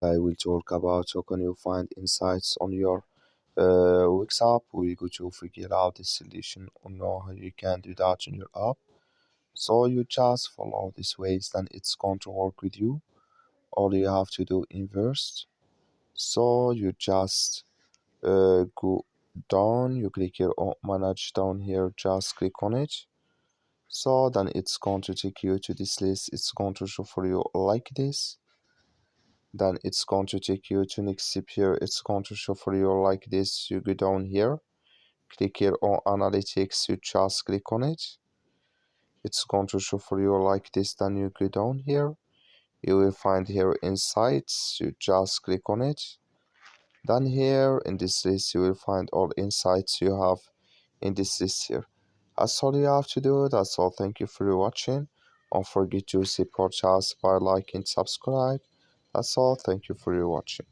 I will talk about how can you find insights on your Wix app. We'll go to figure out the solution on how you can do that in your app. So you just follow these ways, then it's going to work with you. All you have to do inverse. So you just go down, you click here on manage down here, just click on it. So then it's going to take you to this list. It's going to show for you like this. Then it's going to take you to next step here. It's going to show for you like this. You go down here, click here on analytics, you just click on it. It's going to show for you like this. Then you go down here, you will find here insights, you just click on it. Then here in this list you will find all insights you have in this list here. That's all you have to do. That's all. Thank you for watching. Don't forget to support us by liking and subscribe. That's all. Thank you for watching.